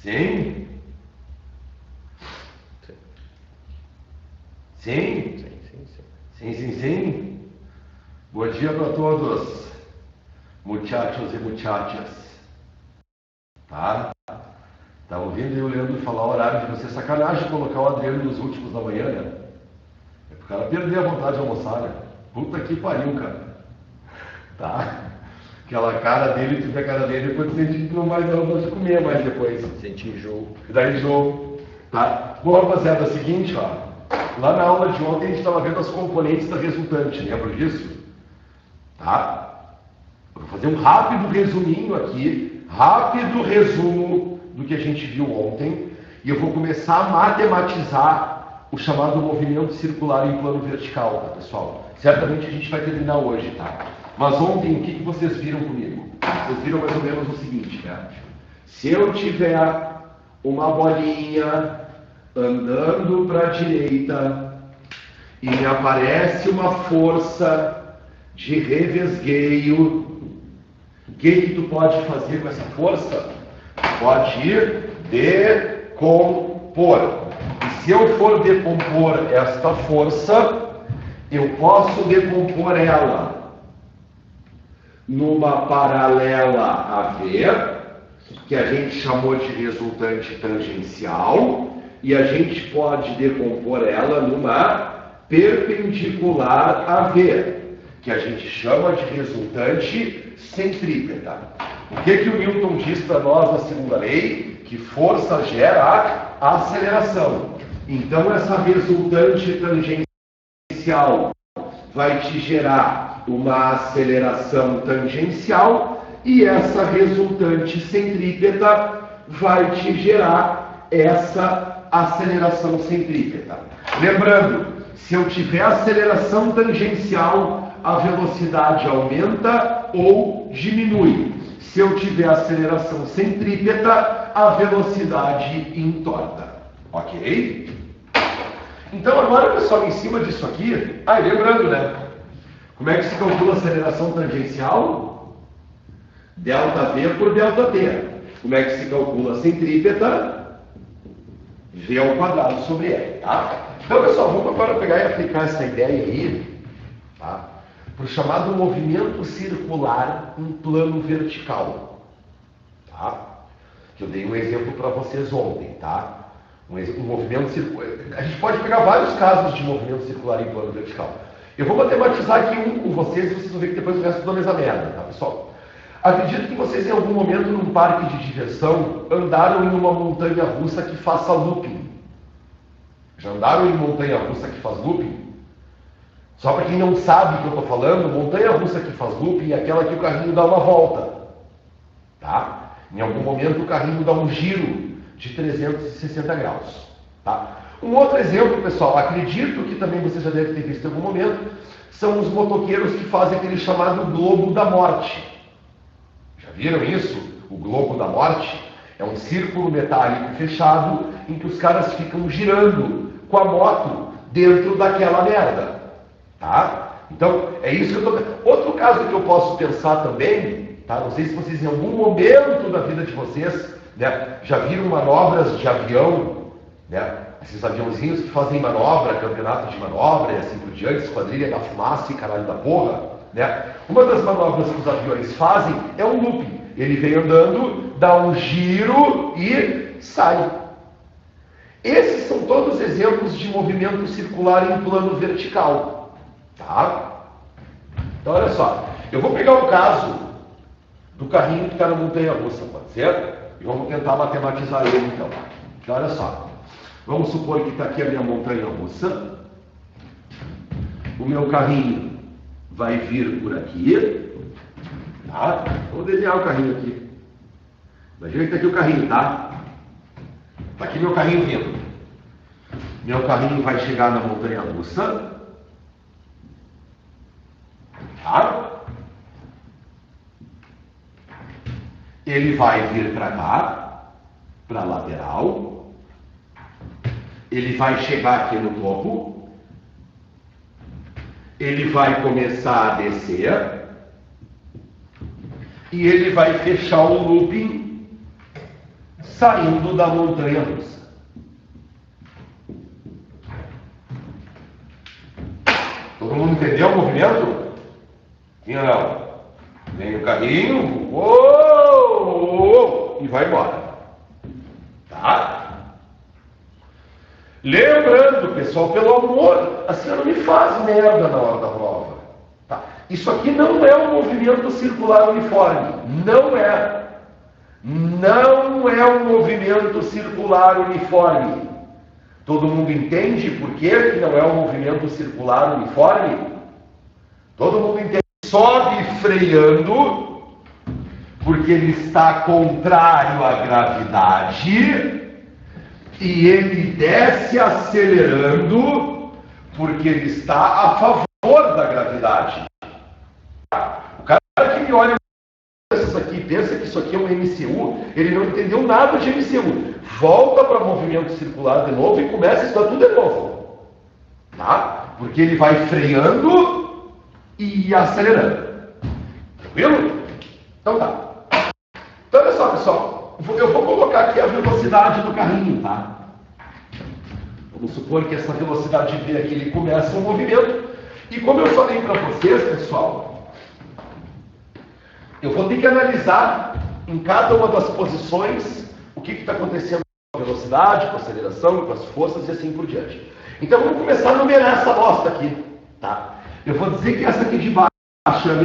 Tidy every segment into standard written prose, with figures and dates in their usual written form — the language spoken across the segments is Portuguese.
Sim? Sim? Sim. Bom dia para todos, muchachos e muchachas. Tá? Tá ouvindo eu, Leandro, falar o horário de você? Sacanagem colocar o Adriano nos últimos da manhã, né? É pro cara perder a vontade de almoçar, né? Puta que pariu, cara. Tá? Aquela cara dele, tu vê a cara dele, depois tu sente que não vai dar vontade de comer mais depois. Sente enjoo. Dá enjoo. Tá? Bom, rapaziada, é o seguinte, ó. Lá na aula de ontem a gente estava vendo as componentes da resultante, lembra disso? Tá? Vou fazer um rápido resuminho aqui, rápido resumo do que a gente viu ontem, e eu vou começar a matematizar o chamado movimento circular em plano vertical, tá, pessoal? Certamente a gente vai terminar hoje, tá? Mas ontem, o que vocês viram comigo? Vocês viram mais ou menos o seguinte, né? Se eu tiver uma bolinha andando para a direita e me aparece uma força de revesgueio, o que tu pode fazer com essa força? Pode ir decompor. E se eu for decompor esta força, eu posso decompor ela numa paralela a V, que a gente chamou de resultante tangencial, e a gente pode decompor ela numa perpendicular a V, que a gente chama de resultante centrípeta. O que o Newton diz para nós na segunda lei? Que força gera a aceleração. Então essa resultante tangencial vai te gerar uma aceleração tangencial e essa resultante centrípeta vai te gerar essa aceleração centrípeta. Lembrando, se eu tiver aceleração tangencial, a velocidade aumenta ou diminui. Se eu tiver aceleração centrípeta, a velocidade entorta. Ok? Então agora, pessoal, em cima disso aqui, e lembrando, né? Como é que se calcula a aceleração tangencial? ΔV por ΔT. Como é que se calcula a centrípeta? V ao quadrado sobre R, tá? Então, pessoal, vamos agora pegar e aplicar essa ideia aí, tá? Para o chamado movimento circular em plano vertical, tá? Que eu dei um exemplo para vocês ontem, tá? Um movimento circular. A gente pode pegar vários casos de movimento circular em plano vertical. Eu vou matematizar aqui um com vocês e vocês vão ver que depois o resto da mesma merda, tá, pessoal? Acredito que vocês em algum momento num parque de diversão andaram em uma montanha russa que faça looping. Já andaram em montanha russa que faz looping? Só para quem não sabe o que eu estou falando, montanha russa que faz looping é aquela que o carrinho dá uma volta, tá? Em algum momento o carrinho dá um giro de 360 graus, tá? Um outro exemplo, pessoal, acredito que também você já deve ter visto em algum momento, são os motoqueiros que fazem aquele chamado globo da morte. Já viram isso? O globo da morte é um círculo metálico fechado em que os caras ficam girando com a moto dentro daquela merda, tá? Então, é isso que eu tô... Outro caso que eu posso pensar também, tá? Não sei se vocês em algum momento da vida de vocês, né, já viram manobras de avião, né? Esses aviãozinhos que fazem manobra, campeonato de manobra e assim por diante, esquadrilha da fumaça e caralho da porra, né? Uma das manobras que os aviões fazem é um looping. Ele vem andando, dá um giro e sai. Esses são todos exemplos de movimento circular em plano vertical, tá? Então olha só, eu vou pegar o caso do carrinho que está na montanha-russa, pode ser? E vamos tentar matematizar ele então. Então olha só, vamos supor que está aqui a minha montanha-russa, o meu carrinho vai vir por aqui, tá? Vamos desenhar o carrinho aqui. Imagina que está aqui o carrinho, tá? Está aqui meu carrinho vindo. Meu carrinho vai chegar na montanha-russa, tá? Ele vai vir para cá, para a lateral. Ele vai chegar aqui no topo. Ele vai começar a descer. E ele vai fechar o looping saindo da montanha-russa. Todo mundo entendeu o movimento? Sim ou não? Vem o carrinho, uou, e vai embora. Tá? Lembrando, pessoal, pelo amor, a senhora não me faz merda na hora da prova. Tá? Isso aqui não é um movimento circular uniforme. Não é. Não é um movimento circular uniforme. Todo mundo entende por que não é um movimento circular uniforme? Todo mundo entende. Sobe freando, porque ele está contrário à gravidade. E ele desce acelerando, porque ele está a favor da gravidade. O cara que me olha isso aqui e pensa que isso aqui é um MCU, ele não entendeu nada de MCU. Volta para movimento circular de novo e começa a estudar tudo de novo. Tá? Porque ele vai freando e acelerando. Tranquilo? Então tá. Então olha só, pessoal. Eu vou colocar aqui a velocidade do carrinho, tá? Vamos supor que essa velocidade V aqui, ele começa o movimento. E como eu falei para vocês, pessoal, eu vou ter que analisar em cada uma das posições o que está acontecendo com a velocidade, com a aceleração, com as forças e assim por diante. Então vamos começar a numerar essa bosta aqui, tá? Eu vou dizer que essa aqui de baixo é a minha...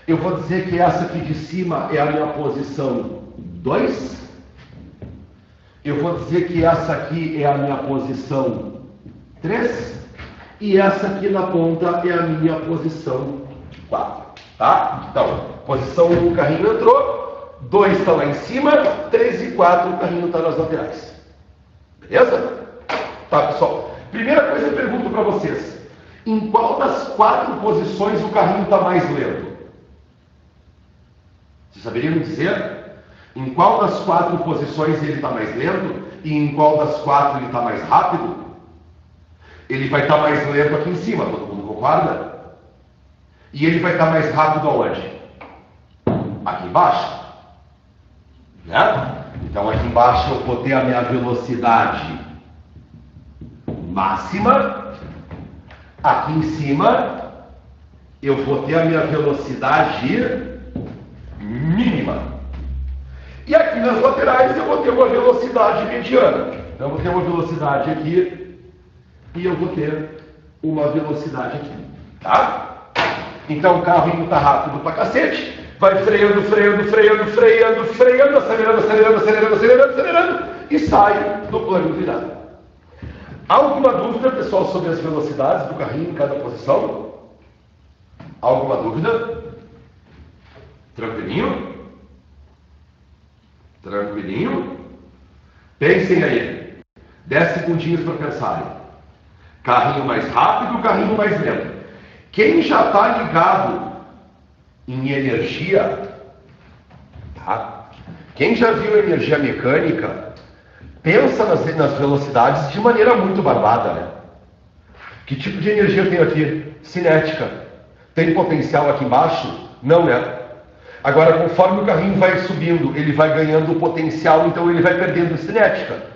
Eu vou dizer que essa aqui de cima é a minha posição 2. Eu vou dizer que essa aqui é a minha posição 3. E essa aqui na ponta é a minha posição 4. Tá? Então, posição 1 o carrinho entrou, 2 está lá em cima, 3 e 4 o carrinho está nas laterais. Beleza? Tá, pessoal. Primeira coisa eu pergunto para vocês. Em qual das 4 posições o carrinho está mais lento? Vocês saberiam dizer em qual das 4 posições ele está mais lento e em qual das 4 ele está mais rápido? Ele vai estar mais lento aqui em cima, todo mundo concorda? E ele vai estar mais rápido aonde? Aqui embaixo. Né? Então aqui embaixo eu vou ter a minha velocidade máxima. Aqui em cima eu vou ter a minha velocidade mínima. E aqui nas laterais eu vou ter uma velocidade mediana. Então eu vou ter uma velocidade aqui e eu vou ter uma velocidade aqui. Tá? Então o carro está rápido pra cacete, vai freando, acelerando e sai do plano inclinado. Alguma dúvida, pessoal, sobre as velocidades do carrinho em cada posição? Alguma dúvida? Tranquilinho? Tranquilinho? Pensem aí. 10 segundinhos para pensarem. Carrinho mais rápido, carrinho mais lento. Quem já está ligado em energia, tá? Quem já viu energia mecânica, pensa nas velocidades de maneira muito barbada, né? Que tipo de energia eu tenho aqui? Cinética. Tem potencial aqui embaixo? Não, né? Agora, conforme o carrinho vai subindo, ele vai ganhando potencial, então ele vai perdendo cinética.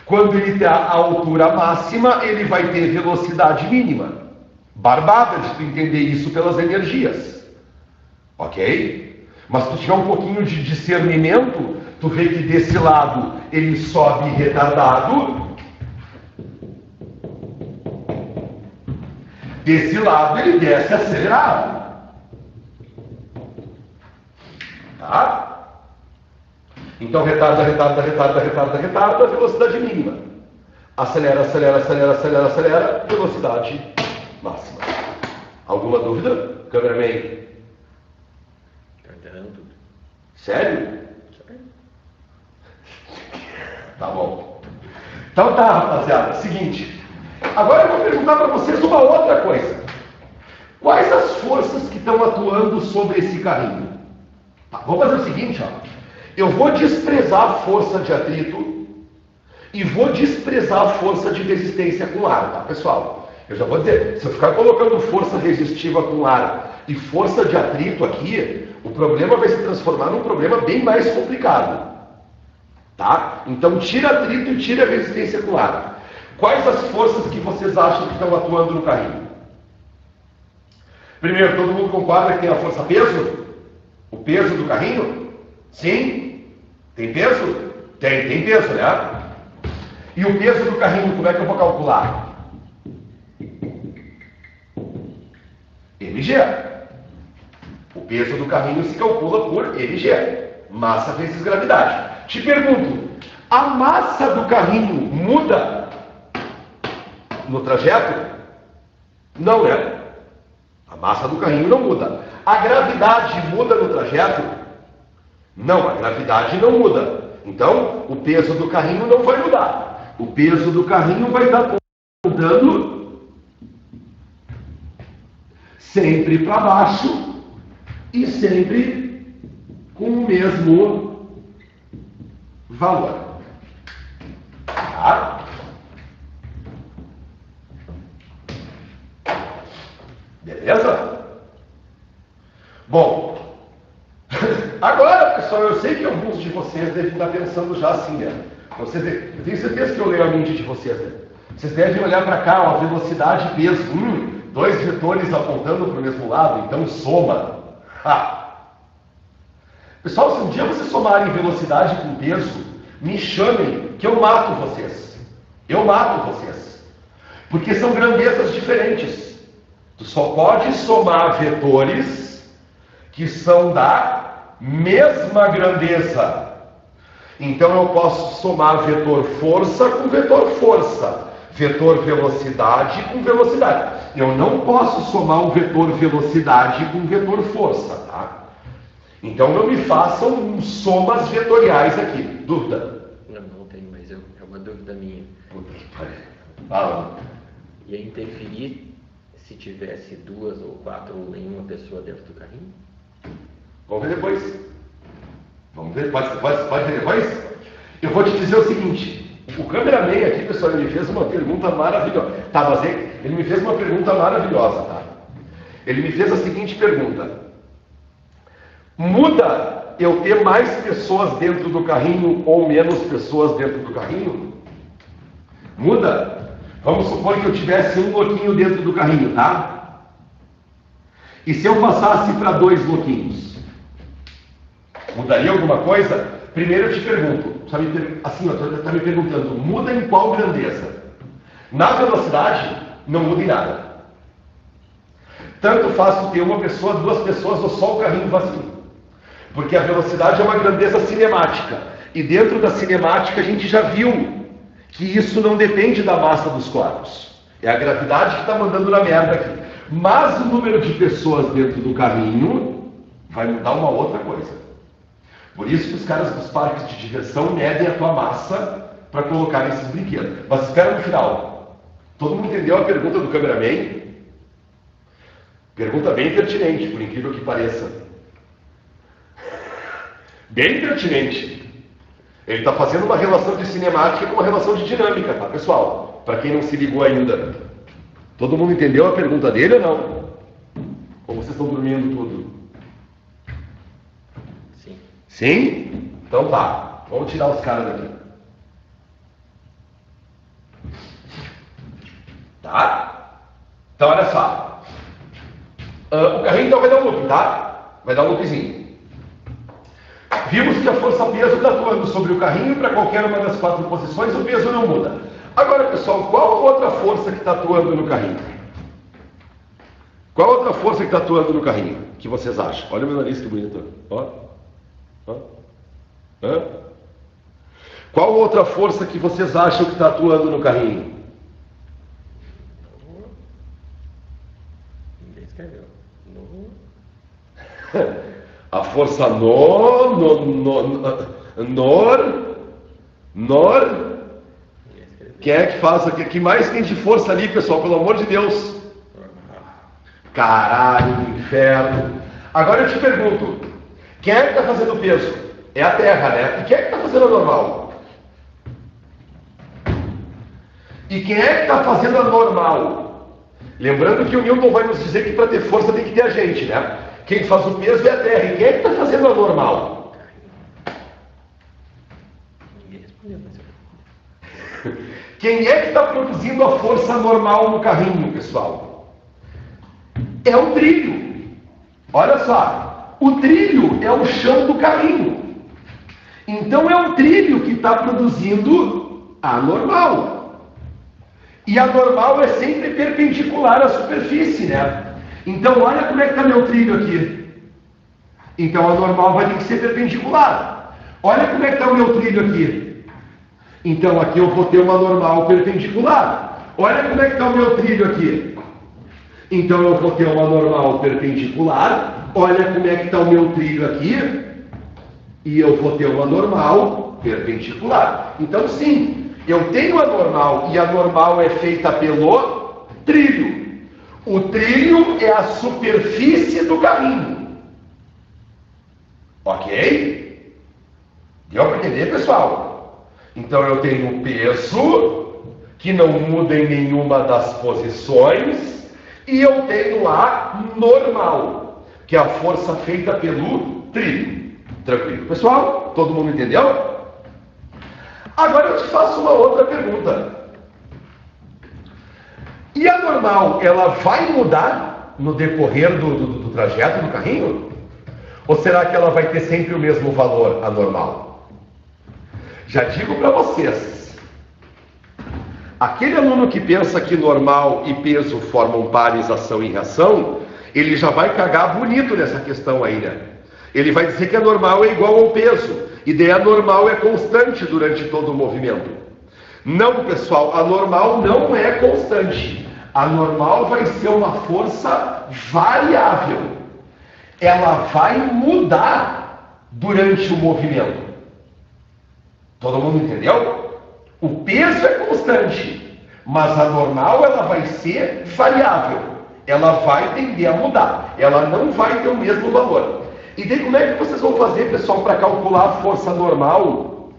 Quando ele tem a altura máxima, ele vai ter velocidade mínima. Barbada de tu entender isso pelas energias. Ok? Mas se tu tiver um pouquinho de discernimento, tu vê que desse lado ele sobe retardado. Desse lado ele desce acelerado. Tá? Então retarda, velocidade mínima. Acelera, velocidade máxima. Alguma dúvida? Cameraman? Tá entendendo tudo. Sério? Sério? Tá bom. Então tá, rapaziada. Seguinte. Agora eu vou perguntar para vocês uma outra coisa. Quais as forças que estão atuando sobre esse carrinho? Tá, vamos fazer o seguinte, ó. Eu vou desprezar a força de atrito e vou desprezar a força de resistência com ar, tá, pessoal? Eu já vou dizer, se eu ficar colocando força resistiva com ar e força de atrito aqui, o problema vai se transformar num problema bem mais complicado. Tá? Então tira atrito e tira resistência com ar. Quais as forças que vocês acham que estão atuando no carrinho? Primeiro, todo mundo concorda que tem a força peso? O peso do carrinho? Sim? Tem peso? Tem peso, né? E o peso do carrinho, como é que eu vou calcular? mg. O peso do carrinho se calcula por mg. Massa vezes gravidade. Te pergunto, a massa do carrinho muda no trajeto? Não, né? A massa do carrinho não muda. A gravidade muda no trajeto? Não, a gravidade não muda. Então, o peso do carrinho não vai mudar. O peso do carrinho vai estar mudando sempre para baixo e sempre com o mesmo valor. Tá? Beleza? Bom, agora, pessoal, eu sei que alguns de vocês devem estar pensando já assim, né? Eu tenho certeza que eu leio a mente de vocês, né? Vocês devem olhar para cá, ó, velocidade e peso. Dois vetores apontando para o mesmo lado, então soma. Pessoal, se um dia vocês somarem velocidade com peso, me chamem que eu mato vocês. Eu mato vocês. Porque são grandezas diferentes. Tu só pode somar vetores que são da mesma grandeza. Então eu posso somar vetor força com vetor força, vetor velocidade com velocidade. Eu não posso somar um vetor velocidade com vetor força, tá? Então não me façam somas vetoriais aqui. Dúvida? Não tem, mas é uma dúvida minha. Puta que pariu. Fala. Ia interferir se tivesse 2 ou 4 ou nenhuma pessoa dentro do carrinho? Vamos ver depois. Vamos ver, pode ver depois? Eu vou te dizer o seguinte, o cameraman aqui, pessoal, ele me fez uma pergunta maravilhosa. Tá, mas ele me fez uma pergunta maravilhosa, tá? Ele me fez a seguinte pergunta. Muda eu ter mais pessoas dentro do carrinho ou menos pessoas dentro do carrinho? Muda? Vamos supor que eu tivesse um bloquinho dentro do carrinho, tá? E se eu passasse para 2 bloquinhos? Mudaria alguma coisa? Primeiro eu te pergunto, assim, está me perguntando, muda em qual grandeza? Na velocidade, não muda em nada. Tanto faz tu ter uma pessoa, 2 pessoas ou só o carrinho vazio. Porque a velocidade é uma grandeza cinemática. E dentro da cinemática a gente já viu que isso não depende da massa dos corpos. É a gravidade que está mandando na merda aqui. Mas o número de pessoas dentro do carrinho vai mudar uma outra coisa. Por isso que os caras dos parques de diversão medem a tua massa para colocar nesses brinquedos. Mas espera no final. Todo mundo entendeu a pergunta do cameraman? Pergunta bem pertinente, por incrível que pareça. Bem pertinente. Ele está fazendo uma relação de cinemática com uma relação de dinâmica, tá, pessoal? Para quem não se ligou ainda. Todo mundo entendeu a pergunta dele ou não? Ou vocês estão dormindo tudo? Sim. Sim? Então tá. Vamos tirar os caras daqui. Tá? Então olha só. O carrinho então vai dar um loop, tá? Vai dar um loopzinho. Vimos que a força-peso está atuando sobre o carrinho para qualquer uma das 4 posições, o peso não muda. Agora, pessoal, qual a outra força que está atuando no carrinho? Qual a outra força que está atuando no carrinho? Que vocês acham? Olha o meu nariz que bonito. Ó. Qual outra força que vocês acham que está atuando no carrinho? Ninguém escreveu. A força nor. Quem é que faz aqui? Que mais tem de força ali, pessoal? Pelo amor de Deus. Caralho do inferno. Agora eu te pergunto, quem é que está fazendo o peso? É a Terra, né? E quem é que está fazendo a normal? E quem é que está fazendo a normal? Lembrando que o Newton vai nos dizer que para ter força tem que ter a gente, né? Quem faz o peso é a Terra. E quem é que está fazendo a normal? Ninguém respondeu, mas Quem é que está produzindo a força normal no carrinho, pessoal? É o trilho. Olha só, o trilho é o chão do carrinho. Então é o trilho que está produzindo a normal. E a normal é sempre perpendicular à superfície, né? Então olha como é que está meu trilho aqui. Então a normal vai ter que ser perpendicular. Olha como é que está o meu trilho aqui. Então aqui eu vou ter uma normal perpendicular. Olha como é que está o meu trilho aqui. Então eu vou ter uma normal perpendicular. Olha como é que está o meu trilho aqui. E eu vou ter uma normal perpendicular. Então sim, eu tenho a normal e a normal é feita pelo trilho. O trilho é a superfície do carrinho. Ok? Deu para entender, pessoal? Então eu tenho um peso que não muda em nenhuma das posições e eu tenho a normal, que é a força feita pelo trilho. Tranquilo, pessoal? Todo mundo entendeu? Agora eu te faço uma outra pergunta. E a normal, ela vai mudar no decorrer do trajeto do carrinho? Ou será que ela vai ter sempre o mesmo valor, a normal? Já digo para vocês, aquele aluno que pensa que normal e peso formam pares, ação e reação, ele já vai cagar bonito nessa questão aí, né? Ele vai dizer que a normal é igual ao peso, e daí a normal é constante durante todo o movimento. Não, pessoal, a normal não é constante. A normal vai ser uma força variável. Ela vai mudar durante o movimento. Todo mundo entendeu? O peso é constante, mas a normal ela vai ser variável. Ela vai tender a mudar. Ela não vai ter o mesmo valor. E daí como é que vocês vão fazer, pessoal, para calcular a força normal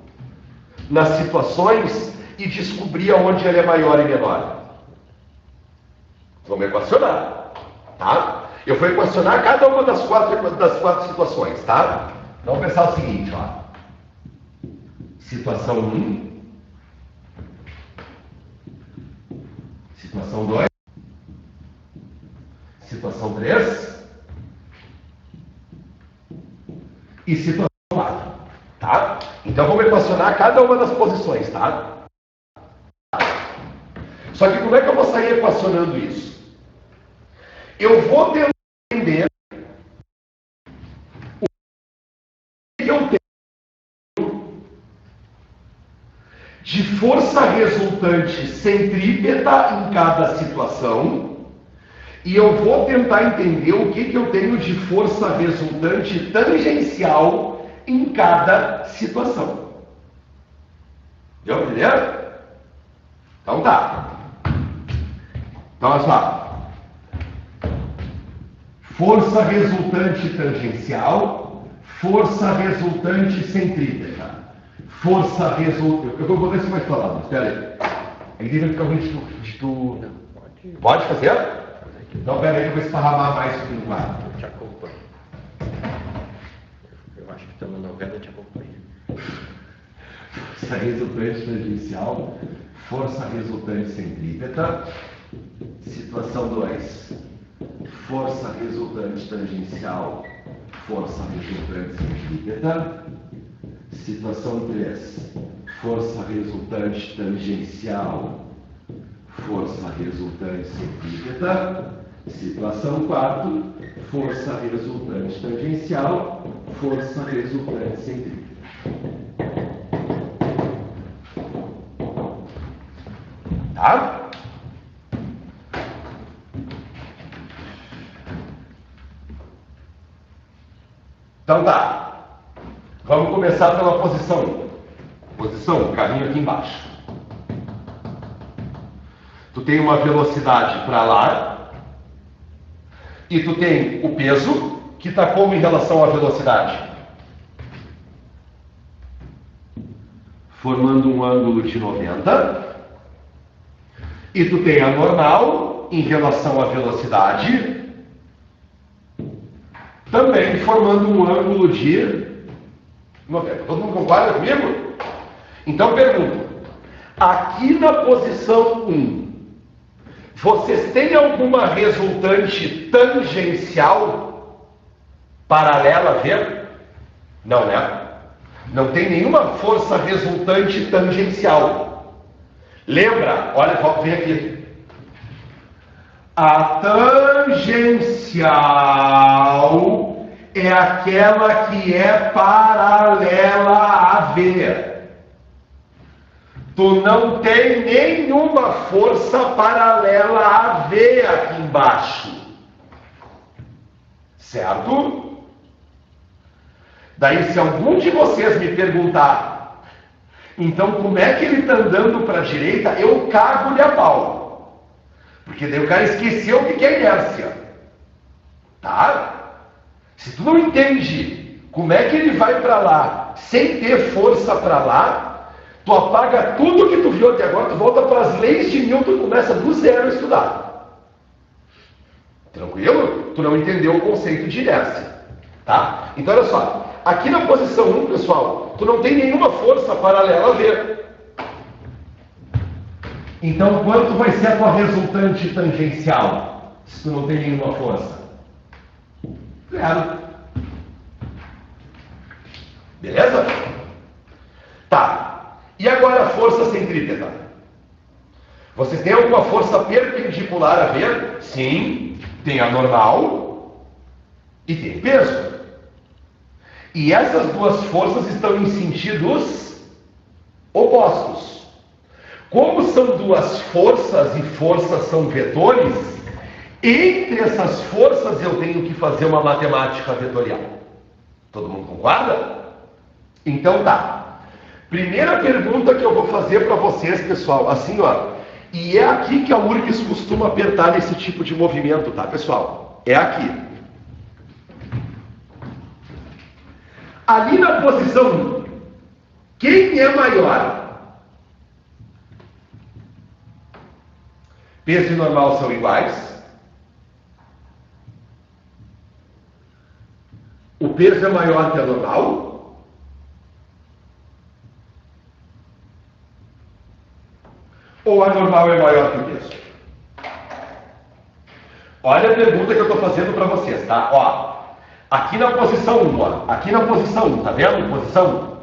nas situações e descobrir aonde ela é maior e menor? Vamos equacionar, tá? Eu vou equacionar cada uma das quatro situações, tá? Então, vamos pensar o seguinte, ó. Situação 1. Situação 2. Situação 3. E situação 4, tá? Então vamos equacionar cada uma das posições, tá? Só que como é que eu vou sair equacionando isso? Eu vou tentar entender o que eu tenho de força resultante centrípeta em cada situação. E eu vou tentar entender o que eu tenho de força resultante tangencial em cada situação. Deu para entender? Então tá. Então olha só. Força resultante tangencial, força resultante centrípeta. Força resultante... Eu vou ver se vai falar, mas espera aí. Aí deve ficar ruim de tu... Pode fazer? Então, pera aí que eu vou esparramar mais aqui no quadro. Eu te acompanho. Eu acho que estamos na novela, eu te acompanho. Força resultante tangencial, força resultante centrípeta. Situação 2. Força resultante tangencial, força resultante centrípeta. Situação 3. Força resultante tangencial, força resultante centrípeta. Situação 4, força resultante tangencial, força resultante centrípeta. Tá? Então tá. Vamos começar pela posição 1. Posição, carrinho aqui embaixo. Tu tem uma velocidade para lá e tu tem o peso que está como em relação à velocidade? Formando um ângulo de 90. E tu tem a normal em relação à velocidade, também formando um ângulo de 90. Todo mundo concorda comigo? Então pergunto, aqui na posição 1, vocês têm alguma resultante tangencial paralela a V? Não, né? Não tem nenhuma força resultante tangencial. Lembra? Olha, vem aqui. A tangencial é aquela que é paralela a V. Tu não tem nenhuma força paralela a V aqui embaixo. Certo? Daí, se algum de vocês me perguntar, então como é que ele está andando para a direita, eu cago-lhe a pau. Porque daí o cara esqueceu o que é inércia. Tá? Se tu não entende como é que ele vai para lá sem ter força para lá, tu apaga tudo que tu viu até agora, tu volta para as leis de Newton e começa do zero a estudar. Tranquilo? Tu não entendeu o conceito de inércia. Tá? Então olha só. Aqui na posição 1, pessoal, tu não tem nenhuma força paralela a V. Então, quanto vai ser a tua resultante tangencial, se tu não tem nenhuma força? Zero. Beleza? Tá. E agora a força centrípeta? Vocês têm alguma força perpendicular a V? Sim. Tem a normal e tem peso. E essas duas forças estão em sentidos opostos. Como são duas forças e forças são vetores, entre essas forças eu tenho que fazer uma matemática vetorial. Todo mundo concorda? Então tá. Primeira pergunta que eu vou fazer para vocês, pessoal, assim ó, e é aqui que a URGS costuma apertar nesse tipo de movimento, tá, pessoal? É aqui. Ali na posição 1, quem é maior? Peso e normal são iguais. O peso é maior que a normal. Ou a normal é maior que o peso? Olha a pergunta que eu estou fazendo para vocês, tá? Ó. Aqui na posição 1, ó. Aqui na posição 1, tá vendo? Posição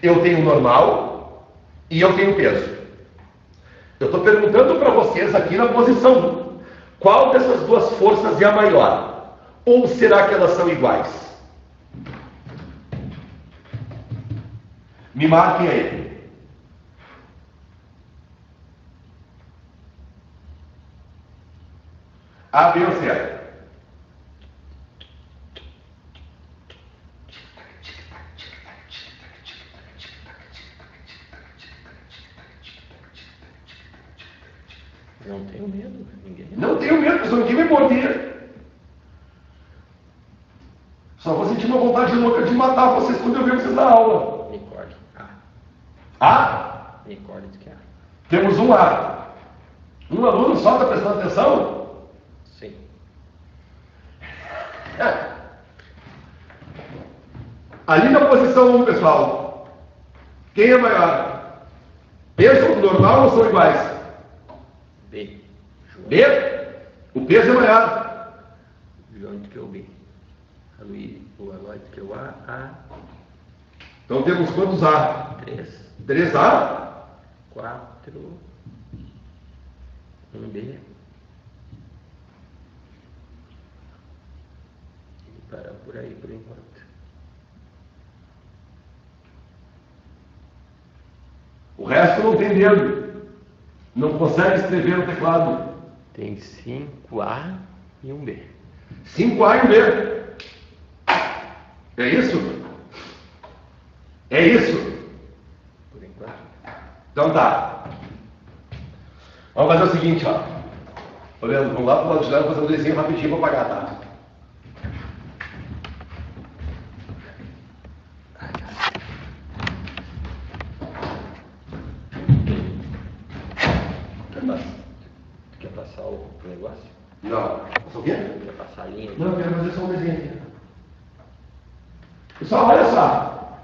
1. Eu tenho normal e eu tenho peso. Eu estou perguntando para vocês aqui na posição 1, qual dessas duas forças é a maior? Ou será que elas são iguais? Me marquem aí. A, B ou C? Não tenho medo. Não tenho medo, pessoal. Ninguém vai morder. Só vou sentir uma vontade louca de matar vocês quando eu ver vocês na aula. Nicole. A? Nicole diz que A. Temos um A. Um aluno só está prestando atenção? Sim. Ali na posição 1, pessoal, quem é maior? Peso normal ou são iguais? B. João. B? O peso é maior. João diz que é o B. O Aloy diz que é o A. Então temos quantos A? 3. 3A? 4. 1B. Ele para por aí por enquanto. O resto não tem dedo. Não consegue escrever no teclado. Tem 5A e 1B. 5A e 1B. É isso? É isso? Por enquanto. Então tá. Vamos fazer o seguinte, ó. Olhando, vamos lá pro lado de lá e fazer um desenho rapidinho para pagar, tá? Tu quer passar Não. Só o quê? Quer passar a linha? Não, eu quero fazer só um desenho aqui. Pessoal, olha só.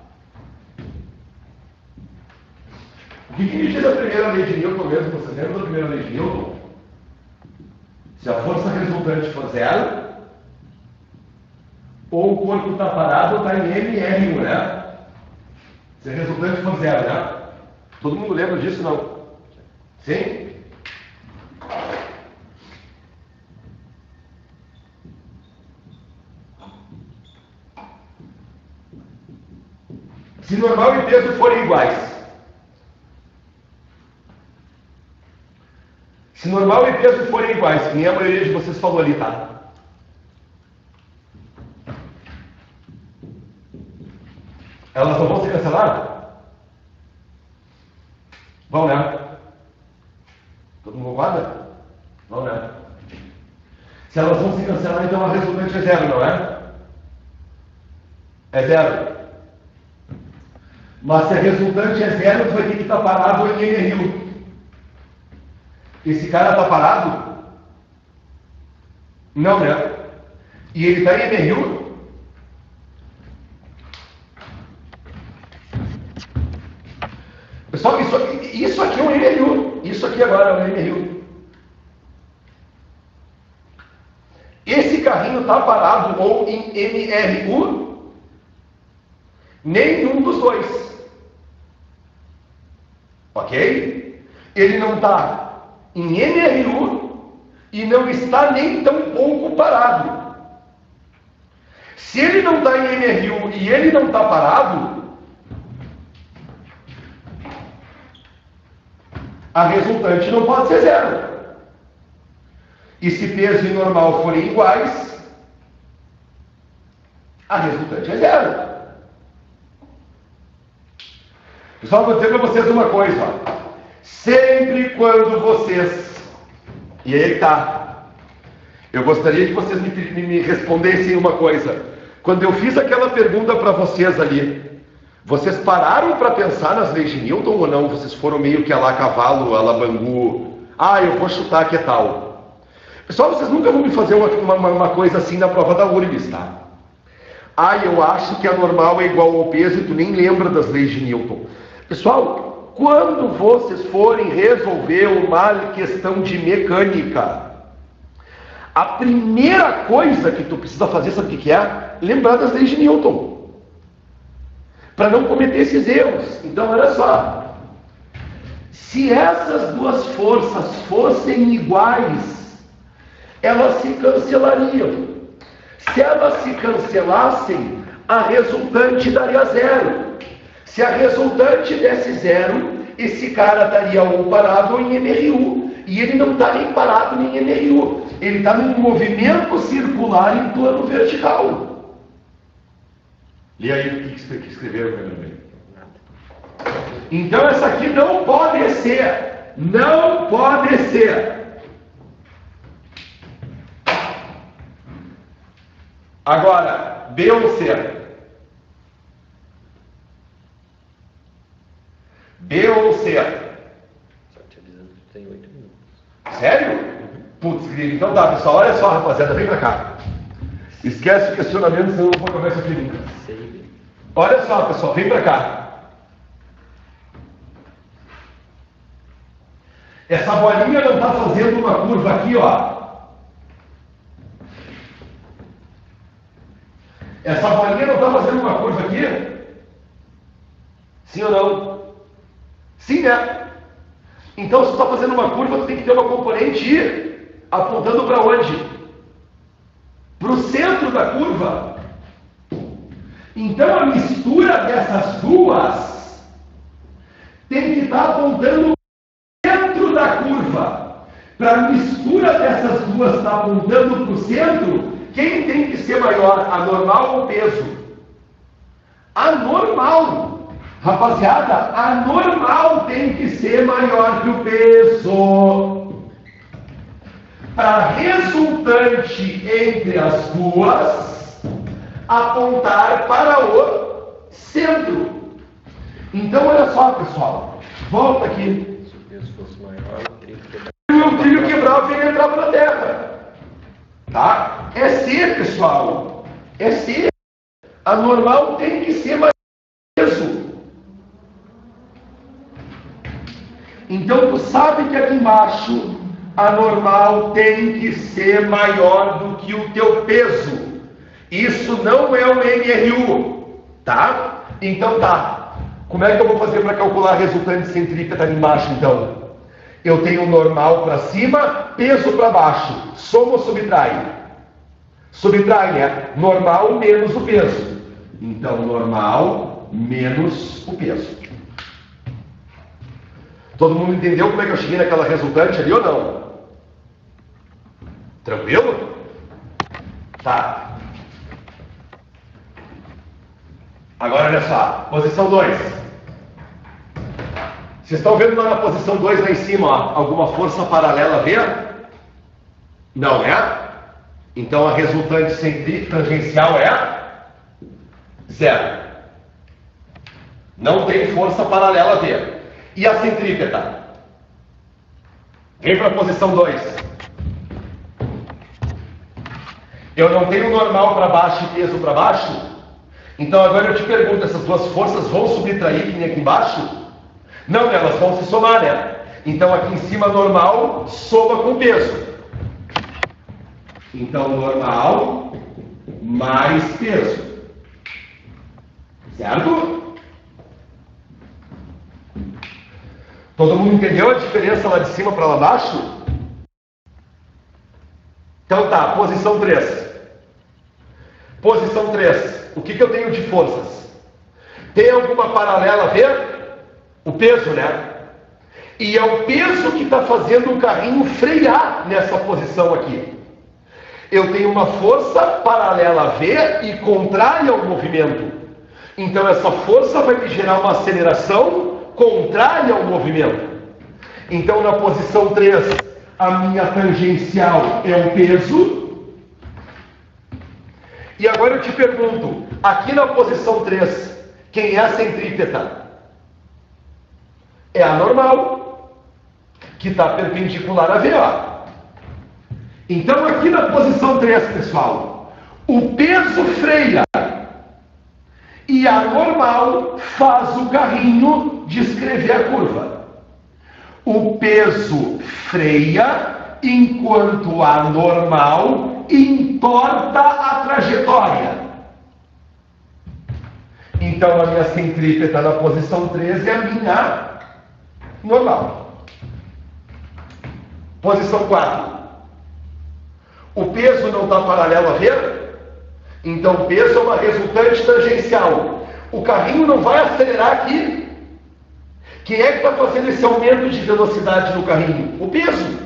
O que me diz a primeira lei de Newton mesmo? Vocês lembram da primeira lei de Newton? Se a força resultante for zero, ou o corpo está parado ou está em MR1, né? Se a resultante for zero, né? Todo mundo lembra disso, não? Sim? Se normal e peso forem iguais. Se normal e peso forem iguais, que nem a maioria de vocês falou ali, tá? Elas não vão se cancelar? Vão, né? Todo mundo concorda? Vão, né? Se elas vão se cancelar, então a resultante é zero, não é? É zero. Mas se a resultante é zero, tu vai ter que estar parado em MR1. Esse cara está parado? Não, né? E ele está em MR1? Pessoal, isso aqui é um MR1. Isso aqui agora é um MR1. Esse carrinho está parado ou em MR1? Nenhum dos dois. Ok? Ele não está em MR1 e não está nem tão pouco parado. Se ele não está em MR1 e ele não está parado, a resultante não pode ser zero. E se peso e normal forem iguais, a resultante é zero. Pessoal, vou dizer para vocês uma coisa. Ó. Sempre quando vocês... E aí tá. Eu gostaria que vocês me respondessem uma coisa. Quando eu fiz aquela pergunta para vocês ali, vocês pararam para pensar nas leis de Newton ou não? Vocês foram meio que a lá cavalo, a lá bangu? Ah, eu vou chutar que é tal. Pessoal, vocês nunca vão me fazer uma coisa assim na prova da URGS, tá? Ah, eu acho que a normal é igual ao peso e tu nem lembra das leis de Newton. Pessoal, quando vocês forem resolver uma questão de mecânica, a primeira coisa que tu precisa fazer, sabe o que é? Lembrar das leis de Newton. Para não cometer esses erros. Então, olha só. Se essas duas forças fossem iguais, elas se cancelariam. Se elas se cancelassem, a resultante daria zero. Se a resultante desse zero, esse cara estaria ou parado ou em MRU. E ele não está nem parado nem em MRU. Ele está num movimento circular em plano vertical. E aí, o que escreveram para mim? Então, essa aqui não pode ser. Não pode ser. Agora, B ou C? B ou C? Só te avisando que tem 8 minutos. Sério? Putz, então tá, pessoal, olha só, rapaziada, vem pra cá. Esquece o questionamento, senão eu não vou acabar isso aqui nunca. Olha só, pessoal, vem pra cá. Essa bolinha não está fazendo uma curva aqui, ó. Essa bolinha não está fazendo uma curva aqui? Sim ou não? Sim, né? Então, se tu está fazendo uma curva, tu tem que ter uma componente apontando para onde? Para o centro da curva. Então, a mistura dessas duas tem que estar apontando para o centro da curva. Para a mistura dessas duas estar apontando para o centro, quem tem que ser maior, a normal ou o peso? A normal. Rapaziada, a normal tem que ser maior que o peso. Para a resultante entre as duas, apontar para o centro. Então, olha só, pessoal. Volta aqui. Se o peso fosse maior, o trilho quebrava. E o trilho quebrava e ele entrava na terra. Tá? É C, pessoal. É C. A normal tem que ser mais peso. Então, tu sabe que aqui embaixo a normal tem que ser maior do que o teu peso. Isso não é um MRU, tá? Então tá. Como é que eu vou fazer para calcular a resultante centrípeta ali embaixo, então? Eu tenho normal para cima, peso para baixo. Soma ou subtrai? Subtrai, né? Normal menos o peso. Então, normal menos o peso. Todo mundo entendeu como é que eu cheguei naquela resultante ali ou não? Tranquilo? Tá. Agora olha só, posição 2. Vocês estão vendo lá na posição 2 lá em cima, ó, alguma força paralela V? Não é? Então a resultante tangencial é 0. Não tem força paralela V. E a centrípeta? Vem para a posição 2. Eu não tenho normal para baixo e peso para baixo? Então agora eu te pergunto, essas duas forças vão subtrair que nem aqui embaixo? Não, né? Elas vão se somar, né? Então aqui em cima normal soma com peso. Então normal mais peso. Certo? Todo mundo entendeu a diferença lá de cima para lá embaixo? Então tá, posição 3. Posição 3. O que eu tenho de forças? Tem alguma paralela a ver? O peso, né? E é o peso que está fazendo o carrinho frear nessa posição aqui. Eu tenho uma força paralela a V e contrária ao movimento. Então essa força vai me gerar uma aceleração contrária ao movimento. Então na posição 3, a minha tangencial é o peso. E agora eu te pergunto, aqui na posição 3, quem é a centrípeta? É a normal, que está perpendicular a V, ó. Então aqui na posição 3, pessoal, o peso freia e a normal faz o carrinho descrever a curva. O peso freia enquanto a normal entorta a trajetória. Então a minha centrípeta na posição 13 é a minha normal. Posição 4. O peso não está paralelo a V? Então o peso é uma resultante tangencial. O carrinho não vai acelerar aqui. Quem é que está fazendo esse aumento de velocidade no carrinho? O peso.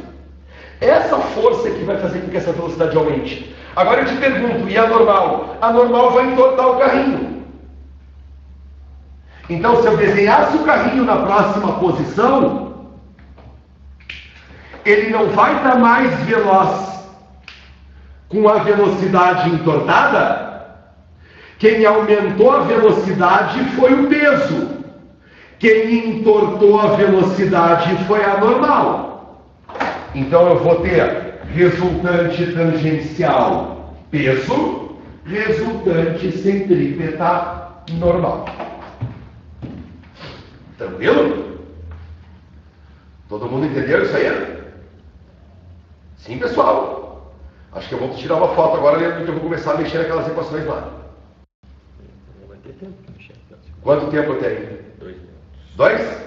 Essa força que vai fazer com que essa velocidade aumente. Agora eu te pergunto, e a normal? A normal vai entortar o carrinho. Então, se eu desenhasse o carrinho na próxima posição, ele não vai estar mais veloz com a velocidade entortada. Quem aumentou a velocidade foi o peso. Quem entortou a velocidade foi a normal. Então eu vou ter resultante tangencial peso, resultante centrípeta normal. Tranquilo? Todo mundo entendeu isso aí? Sim, pessoal? Acho que eu vou tirar uma foto agora, que eu vou começar a mexer naquelas equações lá. Não vai ter tempo para mexer. Quanto tempo eu tenho? 2 minutos. 2?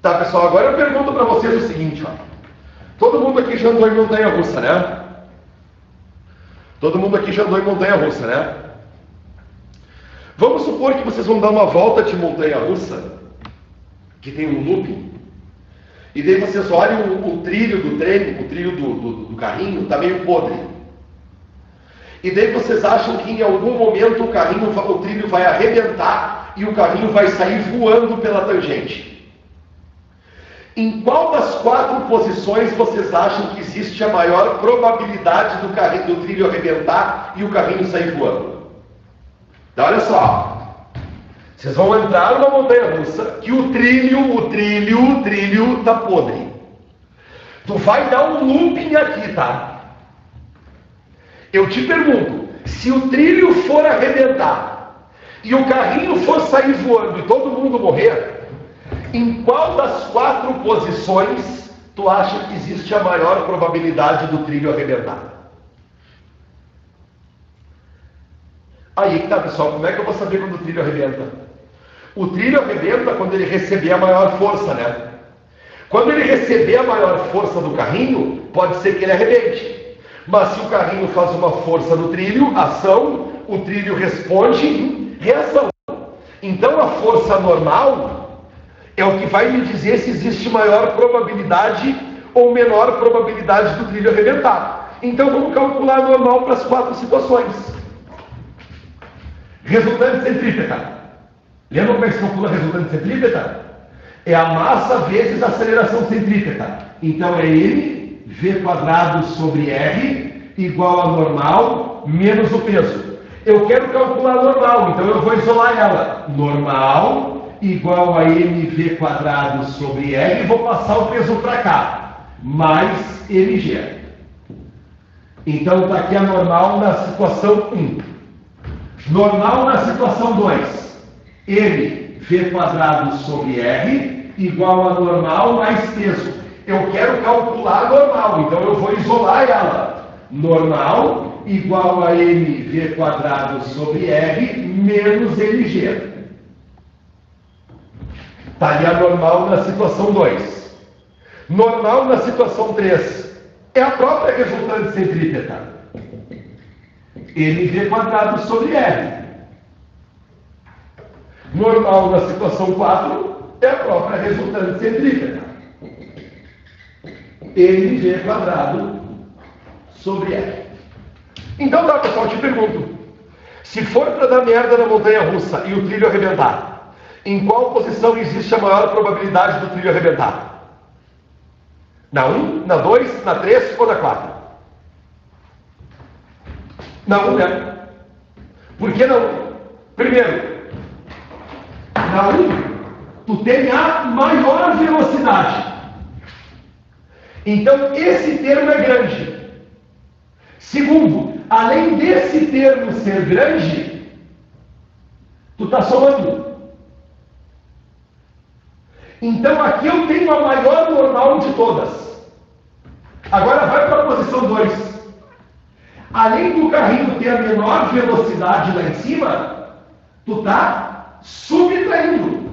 Tá, pessoal, agora eu pergunto para vocês o seguinte, ó. Todo mundo aqui já andou em montanha-russa, né? Todo mundo aqui já andou em montanha-russa, né? Vamos supor que vocês vão dar uma volta de montanha-russa, que tem um looping, e daí vocês olham o trilho do trem, o trilho do carrinho, está meio podre. E daí vocês acham que em algum momento o trilho vai arrebentar e o carrinho vai sair voando pela tangente. Em qual das 4 posições vocês acham que existe a maior probabilidade do trilho arrebentar e o carrinho sair voando? Então, olha só. Vocês vão entrar numa montanha-russa que o trilho está podre. Tu vai dar um looping aqui, tá? Eu te pergunto, se o trilho for arrebentar e o carrinho for sair voando e todo mundo morrer, em qual das 4 posições tu acha que existe a maior probabilidade do trilho arrebentar? Aí que tá, pessoal, como é que eu vou saber quando o trilho arrebenta? O trilho arrebenta quando ele receber a maior força, né? Quando ele receber a maior força do carrinho, pode ser que ele arrebente. Mas se o carrinho faz uma força no trilho, ação, o trilho responde em reação. Então a força normal é o que vai me dizer se existe maior probabilidade ou menor probabilidade do trilho arrebentar. Então vamos calcular a normal para as 4 situações. Resultante centrípeta. Lembra como é que se calcula a resultante centrípeta? É a massa vezes a aceleração centrípeta. Então é M, V quadrado sobre R, igual a normal, menos o peso. Eu quero calcular a normal, então eu vou isolar ela. Normal igual a mv quadrado sobre R, e vou passar o peso para cá, mais mg. Então está aqui a normal na situação 1. Normal na situação 2. mv quadrado sobre R igual a normal mais peso. Eu quero calcular a normal, então eu vou isolar ela. Normal igual a mv quadrado sobre R menos mg. Está ali a normal na situação 2. Normal na situação 3. É a própria resultante centrípeta. mv quadrado sobre R. Normal na situação 4 é a própria resultante centrípeta. mv quadrado sobre R. Então tá, pessoal, eu te pergunto. Se for para dar merda na montanha-russa e o trilho arrebentar, em qual posição existe a maior probabilidade do trilho arrebentar? Na 1, na 2, na 3 ou na 4? Na 1, né? Por que não? Primeiro, na 1, tu tem a maior velocidade. Então, esse termo é grande. Segundo, além desse termo ser grande, tu está somando. Então, aqui eu tenho a maior normal de todas. Agora vai para a posição 2. Além do carrinho ter a menor velocidade lá em cima, tu está subtraindo.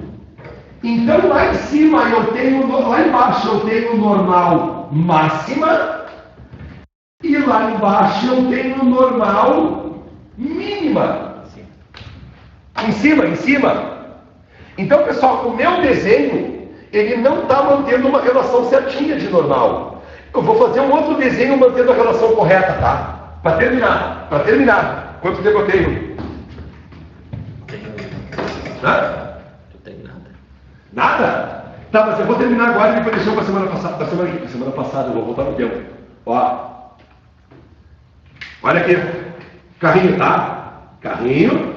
Então lá em cima eu tenho, lá embaixo eu tenho normal máxima e lá embaixo eu tenho normal mínima. Em cima. Então, pessoal, o meu desenho, ele não está mantendo uma relação certinha de normal. Eu vou fazer um outro desenho mantendo a relação correta, tá? Para terminar. Quanto tempo eu tenho? Hã? Não tem nada. Nada? Tá, mas eu vou terminar agora e depois deixar para semana passada. Semana passada eu vou voltar no tempo. Ó. Olha aqui. Carrinho, tá? Carrinho.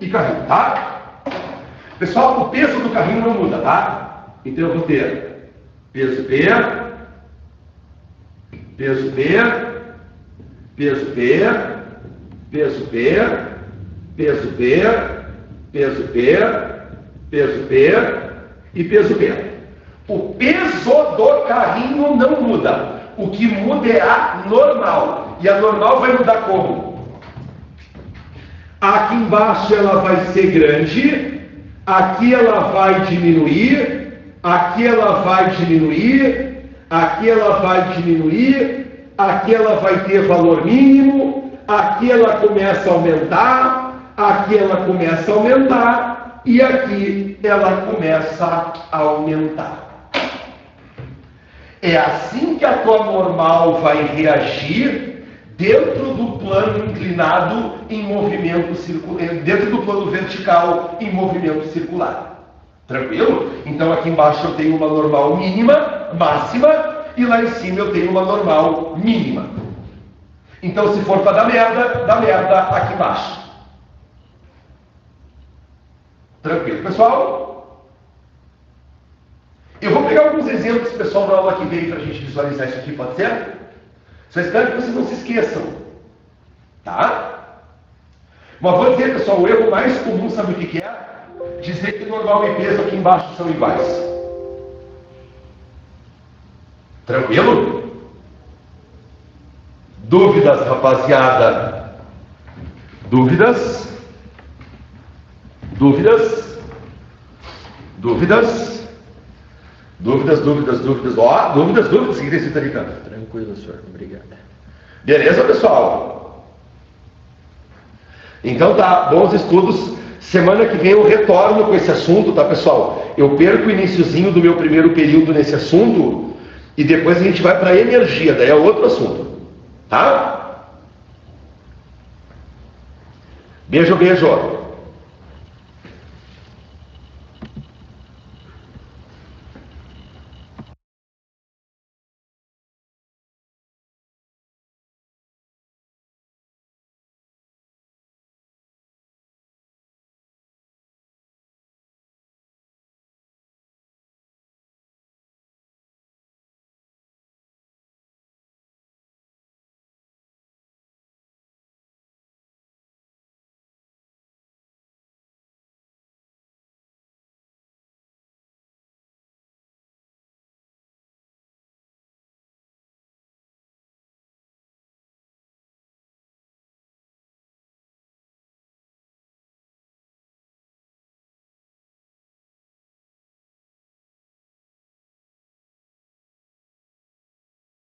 E carrinho, tá? Pessoal, o peso do carrinho não muda, tá? Então eu vou ter peso P, peso P, peso P, peso P, peso P, peso P, peso P e peso P. O peso do carrinho não muda. O que muda é a normal. E a normal vai mudar como? Aqui embaixo ela vai ser grande, aqui ela vai diminuir, aqui ela vai diminuir, aqui ela vai diminuir, aqui ela vai ter valor mínimo, aqui ela começa a aumentar, aqui ela começa a aumentar e aqui ela começa a aumentar. É assim que a tua normal vai reagir dentro do plano inclinado em movimento circular, dentro do plano vertical em movimento circular. Tranquilo? Então aqui embaixo eu tenho uma normal mínima, máxima, e lá em cima eu tenho uma normal mínima. Então se for para dar merda, dá merda aqui embaixo. Tranquilo, pessoal? Eu vou pegar alguns exemplos, pessoal, na aula que vem para a gente visualizar isso aqui, pode ser? Só espero que vocês não se esqueçam. Tá? Mas vou dizer, pessoal, o erro mais comum, sabe o que é? Dizer que normal e peso aqui embaixo são iguais. Tranquilo? Dúvidas, rapaziada? Dúvidas? Dúvidas? Dúvidas? Dúvidas, dúvidas, dúvidas. Ó, dúvidas, dúvidas. O que tem escrito ali, cara? Tranquilo, senhor. Obrigado. Beleza, pessoal? Então tá, bons estudos. Semana que vem eu retorno com esse assunto, tá, pessoal? Eu perco o iniciozinho do meu primeiro período nesse assunto e depois a gente vai para energia, daí é outro assunto. Tá? Beijo, beijo.